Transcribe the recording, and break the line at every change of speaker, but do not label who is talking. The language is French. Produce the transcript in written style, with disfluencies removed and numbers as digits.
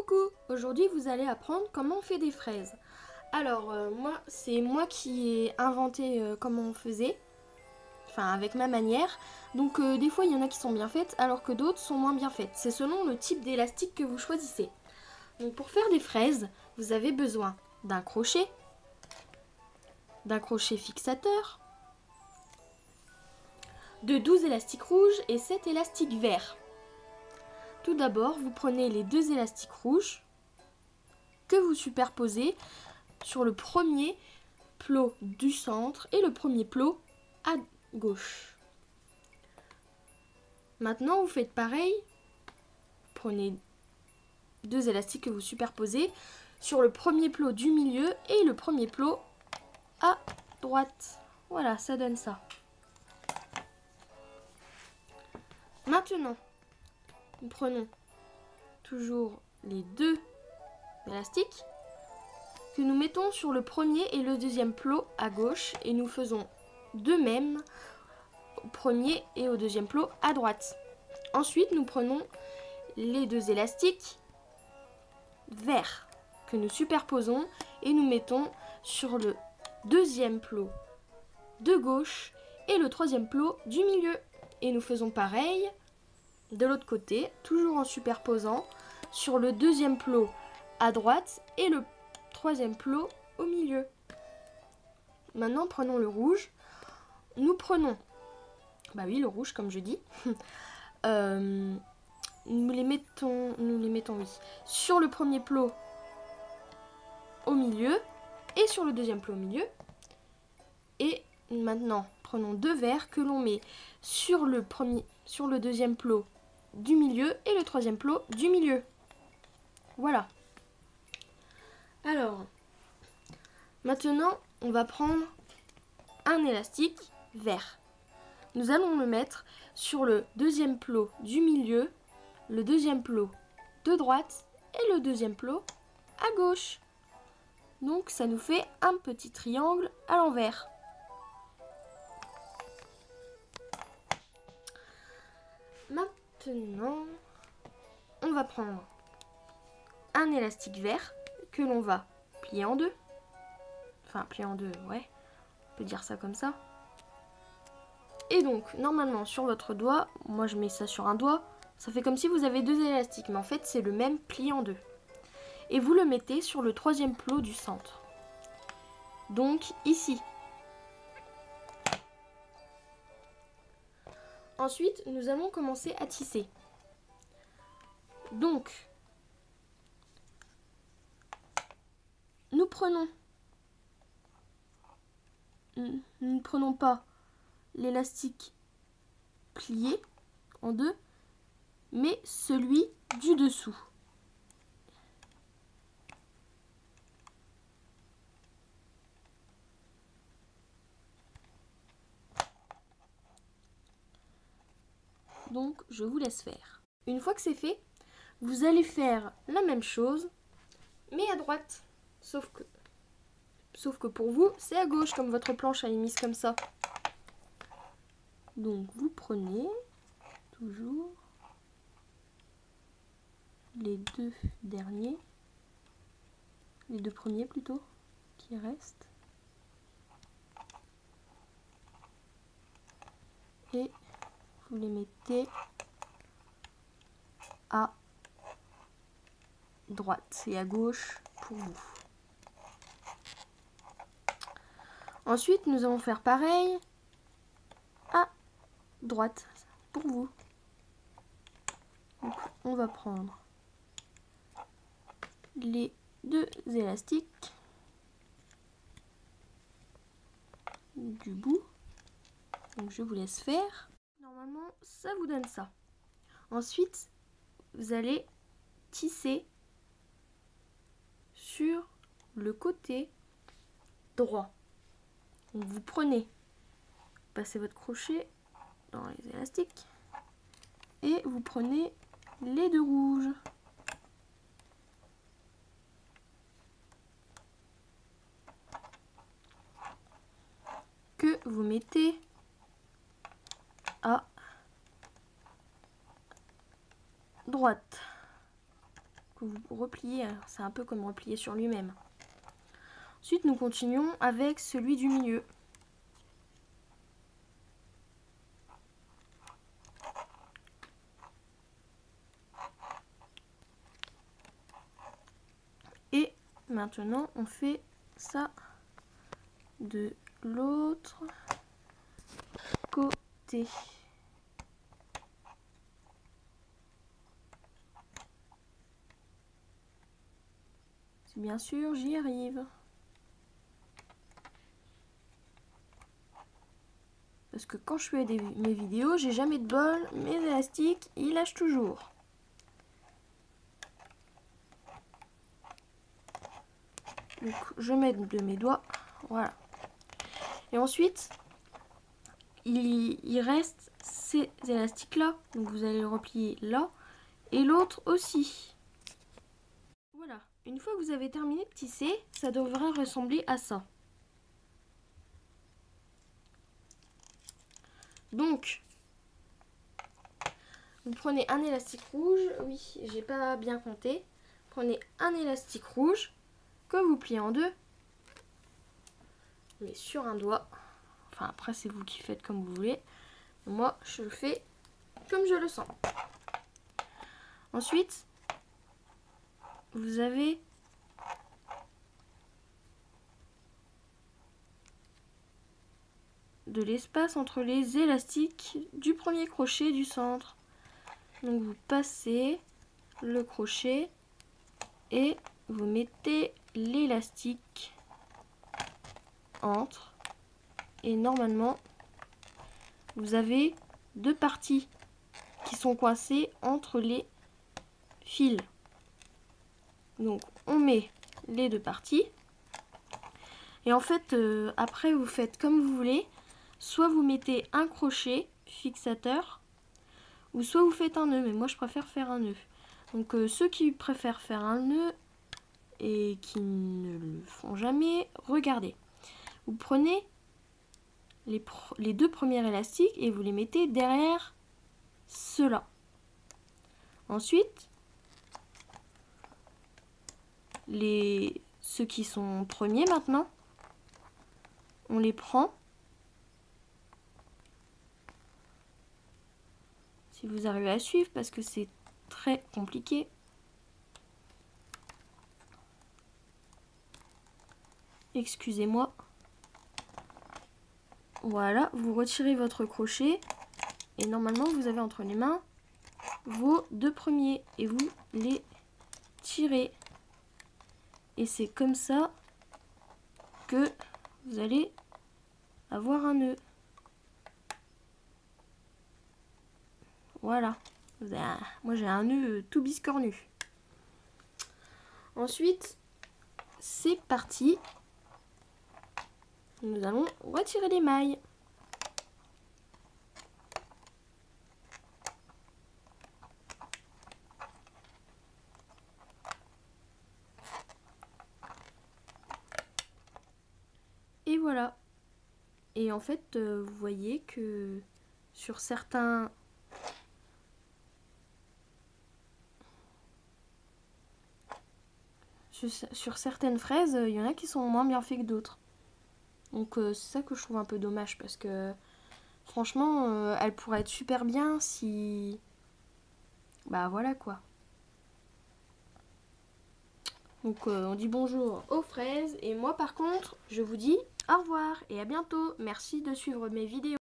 Coucou! Aujourd'hui vous allez apprendre comment on fait des fraises. Alors c'est moi qui ai inventé comment on faisait, enfin avec ma manière. Donc des fois il y en a qui sont bien faites alors que d'autres sont moins bien faites. C'est selon le type d'élastique que vous choisissez. Donc pour faire des fraises, vous avez besoin d'un crochet fixateur, de 12 élastiques rouges et 7 élastiques verts. Tout d'abord, vous prenez les 2 élastiques rouges que vous superposez sur le premier plot du centre et le premier plot à gauche. Maintenant, vous faites pareil. Prenez 2 élastiques que vous superposez sur le premier plot du milieu et le premier plot à droite. Voilà, ça donne ça. Maintenant, nous prenons toujours les 2 élastiques que nous mettons sur le premier et le deuxième plot à gauche et nous faisons de même au premier et au deuxième plot à droite. Ensuite, nous prenons les 2 élastiques verts que nous superposons et nous mettons sur le deuxième plot de gauche et le troisième plot du milieu. Et nous faisons pareil de l'autre côté, toujours en superposant sur le deuxième plot à droite et le troisième plot au milieu. Maintenant, prenons le rouge. Nous prenons, le rouge comme je dis. Nous les mettons sur le premier plot au milieu et sur le deuxième plot au milieu. Et maintenant, prenons 2 verts que l'on met sur le deuxième plot du milieu et le troisième plot du milieu. Voilà. Alors, maintenant, on va prendre un élastique vert. Nous allons le mettre sur le deuxième plot du milieu, le deuxième plot de droite et le deuxième plot à gauche. Donc, ça nous fait un petit triangle à l'envers. Maintenant, on va prendre un élastique vert que l'on va plier en deux. Enfin, plier en deux, ouais. On peut dire ça comme ça. Et donc, normalement, sur votre doigt, moi je mets ça sur un doigt, ça fait comme si vous avez 2 élastiques, mais en fait, c'est le même plié en deux. Et vous le mettez sur le troisième plot du centre. Donc, ici. Ensuite, nous allons commencer à tisser. Donc, nous ne prenons pas l'élastique plié en deux, mais celui du dessous. Donc, je vous laisse faire. Une fois que c'est fait, vous allez faire la même chose, mais à droite. Sauf que pour vous, c'est à gauche, comme votre planche, elle est mise comme ça. Donc, vous prenez toujours les 2 derniers, les 2 premiers plutôt, qui restent. Et vous les mettez à droite et à gauche pour vous. Ensuite, nous allons faire pareil à droite pour vous. Donc, on va prendre les 2 élastiques du bout. Donc, je vous laisse faire. Normalement, ça vous donne ça. Ensuite, vous allez tisser sur le côté droit. Donc vous prenez, passez votre crochet dans les élastiques et vous prenez les 2 rouges. Que vous mettez à droite. que vous repliez, c'est un peu comme replier sur lui-même. Ensuite, nous continuons avec celui du milieu. Et maintenant, on fait ça de l'autre côté. Si bien sûr, j'y arrive. Parce que quand je fais mes vidéos, j'ai jamais de bol, mes élastiques, ils lâchent toujours. Donc je mets de mes doigts, voilà. Et ensuite, il reste ces élastiques là, donc vous allez le replier là, et l'autre aussi. Voilà, une fois que vous avez terminé de tisser, ça devrait ressembler à ça. Donc, vous prenez un élastique rouge, oui, j'ai pas bien compté. Prenez un élastique rouge que vous pliez en deux, mais sur un doigt. Enfin, après, c'est vous qui faites comme vous voulez. Moi, je le fais comme je le sens. Ensuite, vous avez de l'espace entre les élastiques du premier crochet du centre. Donc vous passez le crochet et vous mettez l'élastique entre, et normalement vous avez deux parties qui sont coincées entre les fils. Donc on met les deux parties et en fait après vous faites comme vous voulez. Soit vous mettez un crochet fixateur, ou soit vous faites un nœud, mais moi je préfère faire un nœud. Donc ceux qui préfèrent faire un nœud et qui ne le font jamais, regardez. Vous prenez les deux premiers élastiques et vous les mettez derrière ceux-là. Ensuite, ceux qui sont premiers maintenant, on les prend. Si vous arrivez à suivre, parce que c'est très compliqué. Excusez-moi. Voilà, vous retirez votre crochet et normalement vous avez entre les mains vos deux premiers et vous les tirez. Et c'est comme ça que vous allez avoir un nœud. Voilà. Moi j'ai un nœud tout biscornu. Ensuite, c'est parti. Nous allons retirer les mailles. Et voilà. Et en fait, vous voyez que sur certaines fraises, il y en a qui sont moins bien faits que d'autres. Donc c'est ça que je trouve un peu dommage parce que franchement, elle pourrait être super bien si... Bah voilà quoi. Donc on dit bonjour aux fraises et moi par contre, je vous dis au revoir et à bientôt. Merci de suivre mes vidéos.